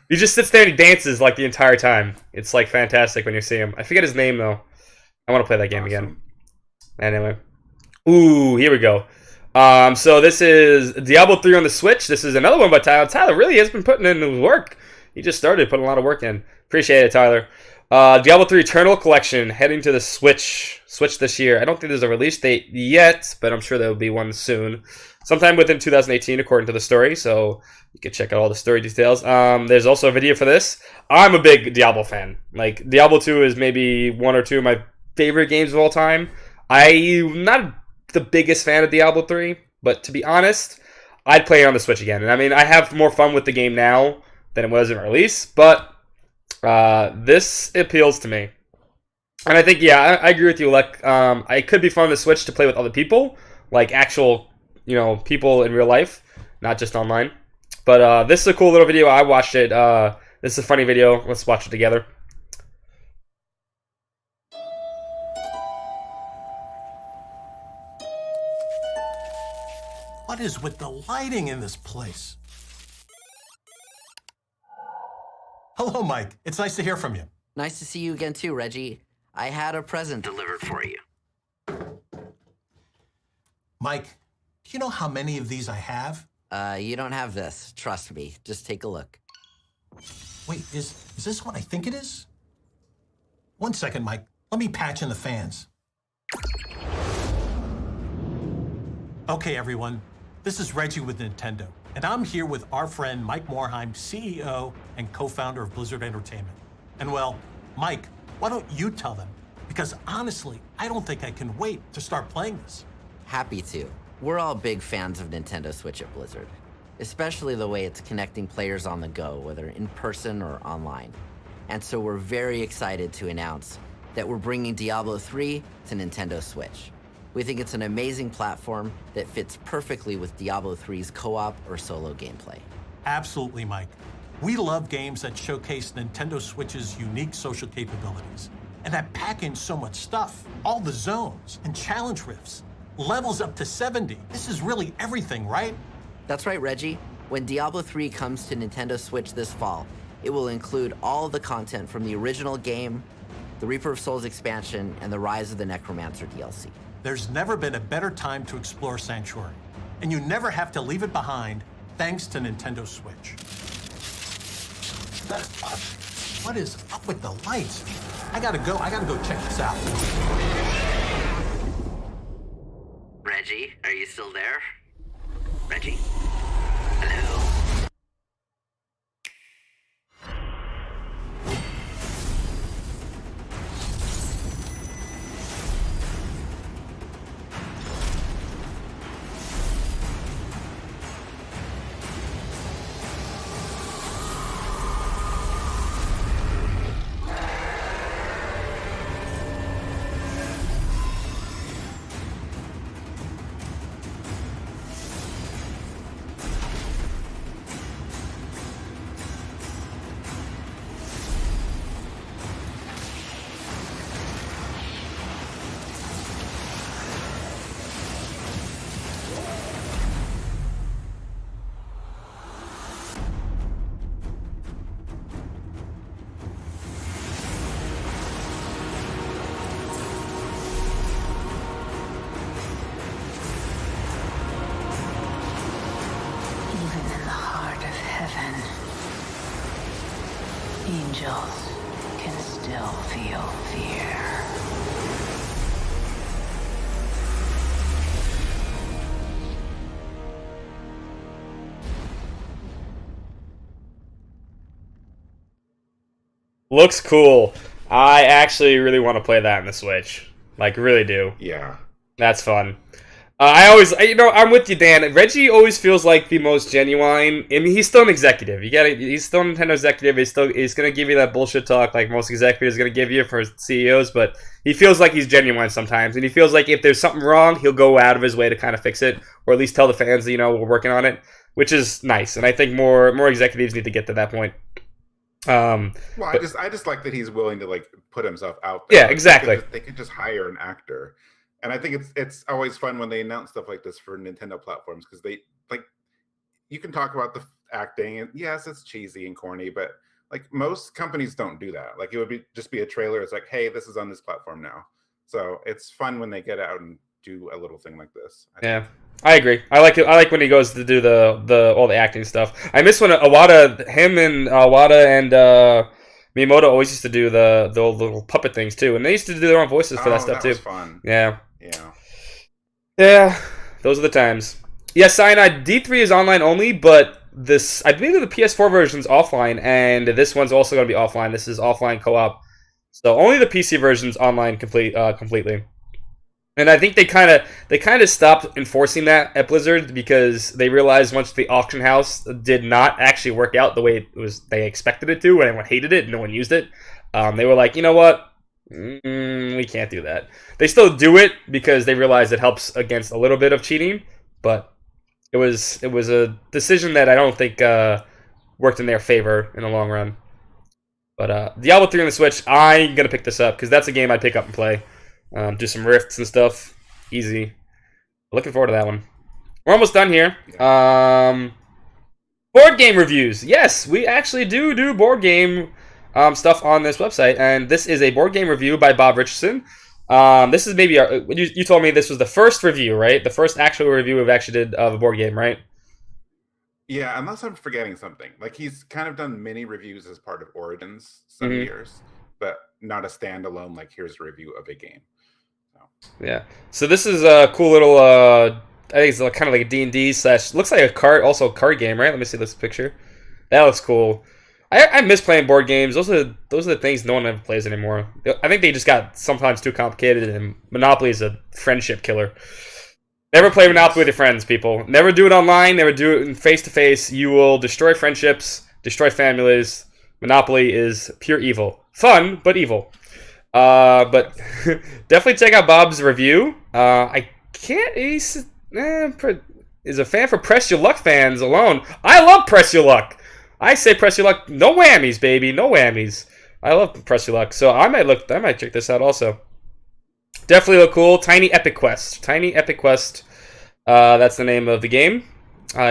He just sits there and he dances like the entire time. It's like fantastic when you see him. I forget his name though. I want to play that game again. Anyway. Ooh, here we go. So this is Diablo 3 on the Switch. This is another one by Tyler. Tyler really has been putting in his work. He just started putting a lot of work in. Appreciate it, Tyler. Diablo 3 Eternal Collection heading to the Switch this year. I don't think there's a release date yet, but I'm sure there will be one soon. Sometime within 2018, according to the story, so you can check out all the story details. There's also a video for this. I'm a big Diablo fan. Like, Diablo 2 is maybe one or two of my favorite games of all time. I'm not the biggest fan of Diablo 3, but to be honest, I'd play it on the Switch again. And I mean, I have more fun with the game now than it was in release, but this appeals to me. And I think, yeah, I agree with you, Lek. It could be fun on the Switch to play with other people, like actual, people in real life, not just online. But this is a cool little video. I watched it. This is a funny video. Let's watch it together. What is with the lighting in this place? Hello, Mike. It's nice to hear from you. Nice to see you again too, Reggie. I had a present delivered for you. Mike, do you know how many of these I have? You don't have this. Trust me. Just take a look. Wait, is this what I think it is? 1 second, Mike. Let me patch in the fans. Okay, everyone. This is Reggie with Nintendo, and I'm here with our friend Mike Morheim, CEO and co-founder of Blizzard Entertainment. And well, Mike, why don't you tell them? Because honestly, I don't think I can wait to start playing this. Happy to. We're all big fans of Nintendo Switch at Blizzard, especially the way it's connecting players on the go, whether in person or online. And so we're very excited to announce that we're bringing Diablo 3 to Nintendo Switch. We think it's an amazing platform that fits perfectly with Diablo 3's co-op or solo gameplay. Absolutely, Mike. We love games that showcase Nintendo Switch's unique social capabilities and that pack in so much stuff. All the zones and challenge rifts, levels up to 70. This is really everything, right? That's right, Reggie. When Diablo 3 comes to Nintendo Switch this fall, it will include all the content from the original game, the Reaper of Souls expansion, and the Rise of the Necromancer DLC. There's never been a better time to explore Sanctuary, and you never have to leave it behind thanks to Nintendo Switch. What is up with the lights? I gotta go check this out. Reggie, are you still there? Reggie? Hello? Angels can still feel fear. Looks cool. I actually really want to play that in the Switch. Like, really do. Yeah. That's fun. I'm with you, Dan. Reggie always feels like the most genuine. I mean, he's still an executive. He's still a Nintendo executive. He's gonna give you that bullshit talk like most executives gonna give you for CEOs. But he feels like he's genuine sometimes, and he feels like if there's something wrong, he'll go out of his way to kind of fix it, or at least tell the fans that we're working on it, which is nice. And I think more executives need to get to that point. I just like that he's willing to put himself out there. Yeah, exactly. They could just hire an actor. And I think it's always fun when they announce stuff like this for Nintendo platforms, because you can talk about the acting, and yes, it's cheesy and corny, but most companies don't do that. It would just be a trailer. It's like, hey, this is on this platform now. So it's fun when they get out and do a little thing like this. I agree. I like it. I like when he goes to do the all the acting stuff. I miss when Iwata and Miyamoto always used to do the little puppet things too, and they used to do their own voices for that stuff too. Was fun. Yeah. Those are the times. Yeah, Cyanide D3 is online only, but I believe the PS4 version is offline, and this one's also going to be offline. This is offline co-op, So only the PC version's online completely. And I think they kind of stopped enforcing that at Blizzard because they realized once the auction house did not actually work out the way they expected it to, and everyone hated it, and no one used it. They were like, you know what, we can't do that. They still do it because they realize it helps against a little bit of cheating, but it was a decision that I don't think worked in their favor in the long run. But Diablo 3 on the Switch, I'm gonna pick this up because that's a game I'd pick up and play. Do some rifts and stuff. Easy. Looking forward to that one. We're almost done here. Board game reviews. Yes, we actually do board game stuff on this website, and this is a board game review by Bob Richardson. This is maybe you told me this was the first review, right? The first actual review we've actually did of a board game, right? Yeah, unless I'm forgetting something. Like, he's kind of done many reviews as part of Origins some years, but not a standalone, like, here's a review of a game. Yeah. So this is a cool little, I think it's kind of like a D&D / looks like a card game, right? Let me see this picture. That looks cool. I miss playing board games. Those are the things no one ever plays anymore. I think they just got sometimes too complicated, and Monopoly is a friendship killer. Never play Monopoly with your friends, people. Never do it online. Never do it face-to-face. You will destroy friendships, destroy families. Monopoly is pure evil. Fun, but evil. But definitely check out Bob's review. I can't. He's a fan for Press Your Luck fans alone. I love Press Your Luck. I say Press Your Luck. No whammies, baby. No whammies. I love Press Your Luck. So I might check this out also. Definitely look cool. Tiny Epic Quest. Tiny Epic Quest. That's the name of the game.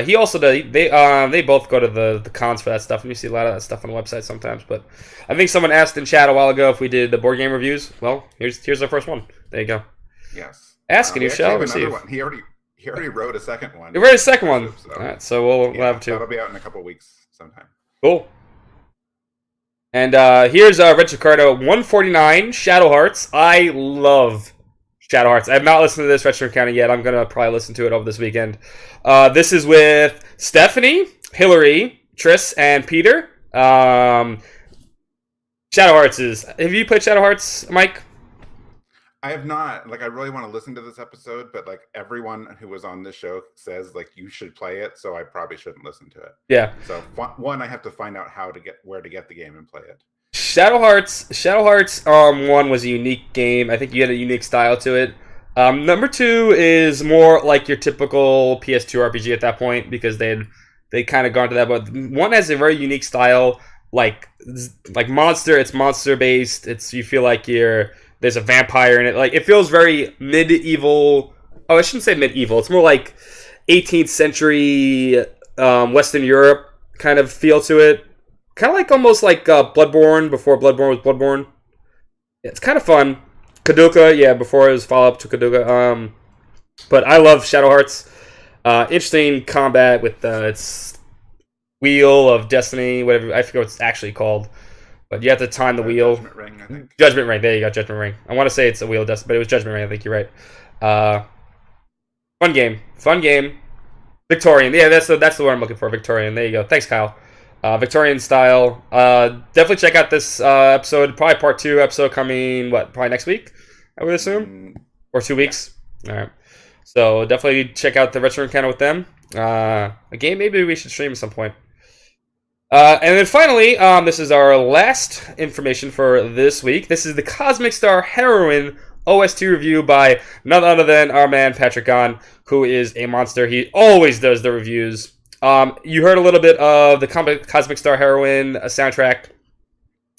He also does. They both go to the cons for that stuff, and you see a lot of that stuff on the website sometimes. But I think someone asked in chat a while ago if we did the board game reviews. Well, here's our first one. There you go. Yes. Ask and you shall receive. He already wrote a second one. He wrote a second one. So, all right, so we'll have two. That'll be out in a couple weeks sometime. Cool. And here's Rich Ricardo 149 Shadow Hearts. I love Shadow Hearts. I have not listened to this Retro Encounter yet. I'm gonna probably listen to it over this weekend. This is with Stephanie, Hillary, Triss, and Peter. Shadow Hearts is. Have you played Shadow Hearts, Mike? I have not. Like, I really want to listen to this episode, but like everyone who was on this show says like you should play it, so I probably shouldn't listen to it. Yeah. So one, I have to find out where to get the game and play it. Shadow Hearts 1 was a unique game. I think you had a unique style to it. Number 2 is more like your typical PS2 RPG at that point because they kind of gone to that. But 1 has a very unique style, like Monster. It's monster based. You feel like there's a vampire in it. Like, it feels very medieval. Oh, I shouldn't say medieval. It's more like 18th century Western Europe kind of feel to it. Kind of like almost like Bloodborne before Bloodborne was Bloodborne. Yeah, it's kind of fun. Kaduka, yeah, before it was follow-up to Kaduka. But I love Shadow Hearts. Interesting combat with its Wheel of Destiny, whatever. I forget what it's actually called. But you have to time the wheel. Judgment Ring, I think. Judgment Ring. There you go, Judgment Ring. I want to say it's a Wheel of Destiny, but it was Judgment Ring. I think you're right. Fun game. Victorian. Yeah, that's the word I'm looking for. Victorian. There you go. Thanks, Kyle. Victorian style. Definitely check out this episode. Probably part 2 episode coming. Probably next week, I would assume, or 2 weeks. Yeah. All right. So definitely check out the Retro Encounter with them. A game maybe we should stream at some point. And then finally, this is our last information for this week. This is the Cosmic Star Heroine OST review by none other than our man Patrick Gahn, who is a monster. He always does the reviews. You heard a little bit of the Cosmic Star Heroine soundtrack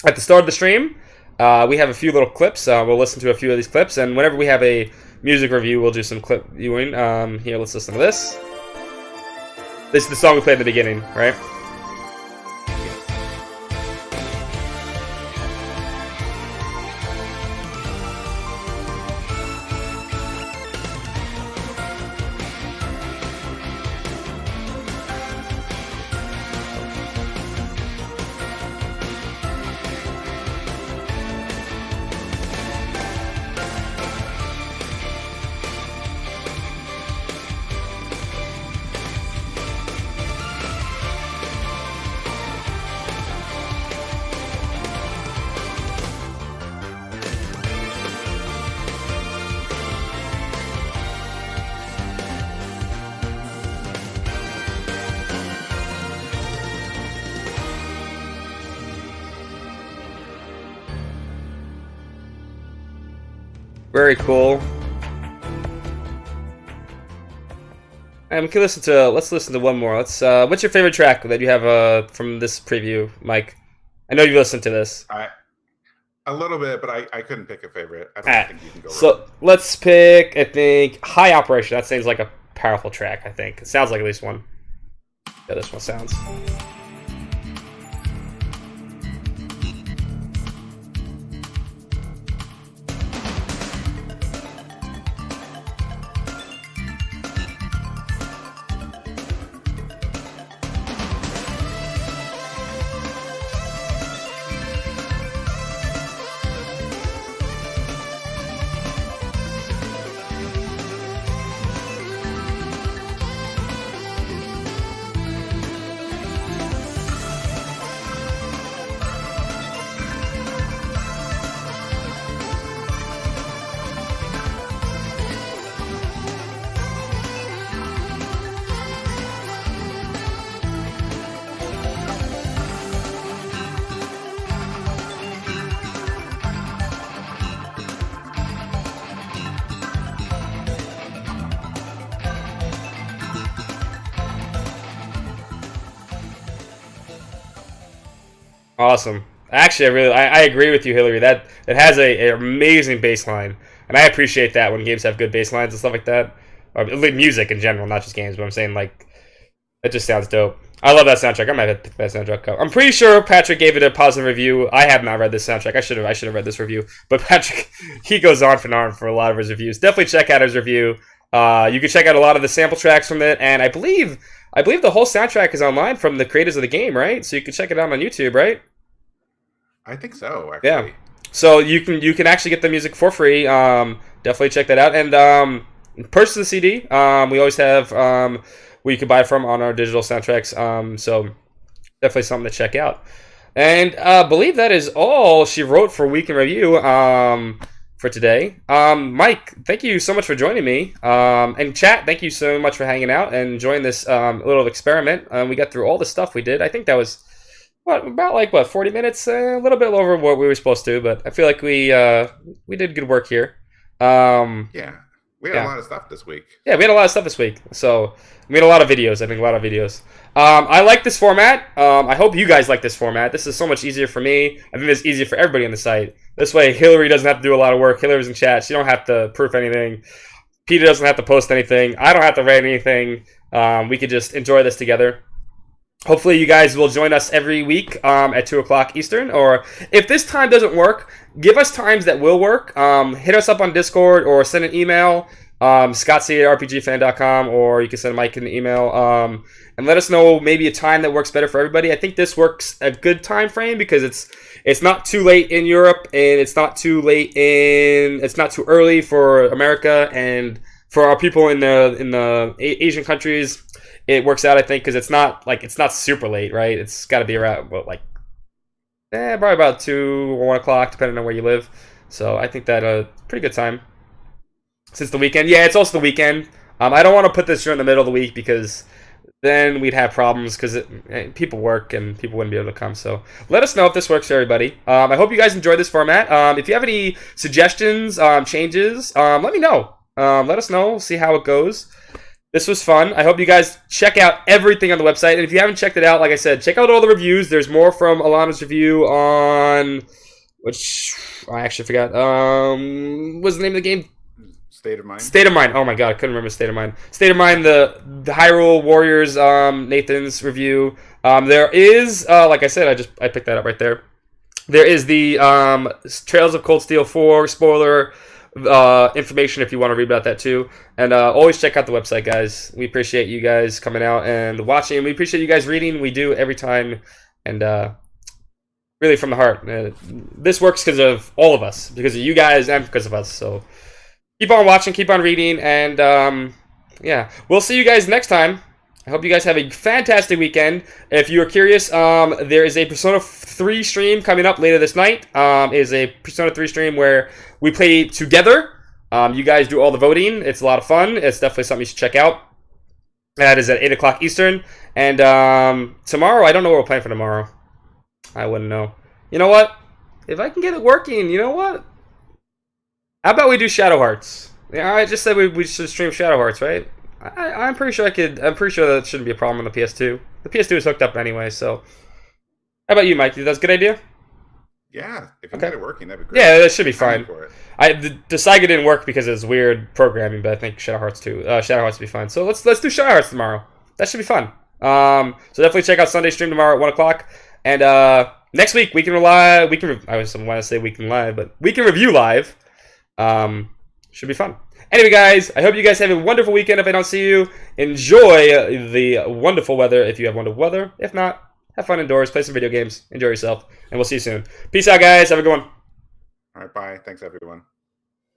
at the start of the stream. We have a few little clips. We'll listen to a few of these clips, and whenever we have a music review, we'll do some clip viewing. Here, let's listen to this. This is the song we played at the beginning, right? Very cool. And we can listen to. Let's listen to one more. Let's. What's your favorite track that you have from this preview, Mike? I know you listened to this. A little bit, but I couldn't pick a favorite. I don't think you can go. So let's pick. I think High Operation. That seems like a powerful track. I think it sounds like at least one. Yeah, this one sounds. Awesome. Actually, I agree with you, Hillary. That it has an amazing bass line, and I appreciate that when games have good bass lines and stuff like that, or music in general, not just games. But I'm saying like, it just sounds dope. I love that soundtrack. I might have picked that soundtrack up. I'm pretty sure Patrick gave it a positive review. I have not read this soundtrack. I should have read this review. But Patrick, he goes on for a lot of his reviews. Definitely check out his review. You can check out a lot of the sample tracks from it, and I believe the whole soundtrack is online from the creators of the game, right? So you can check it out on YouTube, right? I think so, actually. Yeah. So you can actually get the music for free. Definitely check that out. And purchase the CD. We always have where you can buy from on our digital soundtracks. So definitely something to check out. And I believe that is all she wrote for Week in Review for today. Mike, thank you so much for joining me. And chat, thank you so much for hanging out and enjoying this little experiment. We got through all the stuff we did. I think that was... about 40 minutes? A little bit over what we were supposed to, but I feel like we did good work here. Yeah, we had a lot of stuff this week. Yeah, we had a lot of stuff this week. So we had a lot of videos. I think a lot of videos. I like this format. I hope you guys like this format. This is so much easier for me. I think it's easier for everybody on the site. This way, Hillary doesn't have to do a lot of work. Hillary's in chat. She don't have to proof anything. Peter doesn't have to post anything. I don't have to write anything. We could just enjoy this together. Hopefully you guys will join us every week at 2 o'clock Eastern. Or if this time doesn't work, give us times that will work. Hit us up on Discord or send an email, scottsc@rpgfan.com, or you can send Mike an email and let us know maybe a time that works better for everybody. I think this works a good time frame because it's not too late in Europe, and it's not too early for America, and for our people in the Asian countries. It works out, I think, because it's not super late, right? It's got to be around probably about 2 or 1 o'clock, depending on where you live. So I think that pretty good time since the weekend. Yeah, it's also the weekend. I don't want to put this during the middle of the week because then we'd have problems because people work and people wouldn't be able to come. So let us know if this works for everybody. I hope you guys enjoyed this format. If you have any suggestions, changes, let me know. Let us know. See how it goes. This was fun. I hope you guys check out everything on the website. And if you haven't checked it out, like I said, check out all the reviews. There's more from Alana's review on... which I actually forgot. What's the name of the game? State of Mind. State of Mind. Oh my god, I couldn't remember State of Mind. State of Mind, the Hyrule Warriors, Nathan's review. There is, like I said, I picked that up right there. There is the Trails of Cold Steel 4 spoiler information if you want to read about that too. And always check out the website, guys. We appreciate you guys coming out and watching. We appreciate you guys reading. We do every time, and really from the heart. This works because of all of us, because of you guys, and because of us. So keep on watching, keep on reading, and yeah, we'll see you guys next time. I hope you guys have a fantastic weekend. If you're curious, there is a Persona 3 stream coming up later this night. Is a Persona 3 stream where we play together. You guys do all the voting. It's a lot of fun. It's definitely something you should check out. That is at 8 o'clock Eastern. And tomorrow, I don't know what we're playing for tomorrow. I wouldn't know. You know what? If I can get it working, you know what? How about we do Shadow Hearts? Yeah, I just said we should stream Shadow Hearts, right? I'm pretty sure I could. I'm pretty sure that shouldn't be a problem on the PS2. The PS2 is hooked up anyway, so. How about you, Mike? That's a good idea? Yeah, if you get it working, that'd be great. Yeah, that should be fine. For it. The Saiga didn't work because it's weird programming, but I think Shadow Hearts too. Shadow Hearts would be fine. So let's do Shadow Hearts tomorrow. That should be fun. So definitely check out Sunday stream tomorrow at 1 o'clock. And next week we can rely. I was want to say we can live, but we can review live. Should be fun. Anyway, guys, I hope you guys have a wonderful weekend. If I don't see you, enjoy the wonderful weather. If you have wonderful weather, if not, have fun indoors, play some video games, enjoy yourself, and we'll see you soon. Peace out, guys. Have a good one. All right, bye. Thanks, everyone.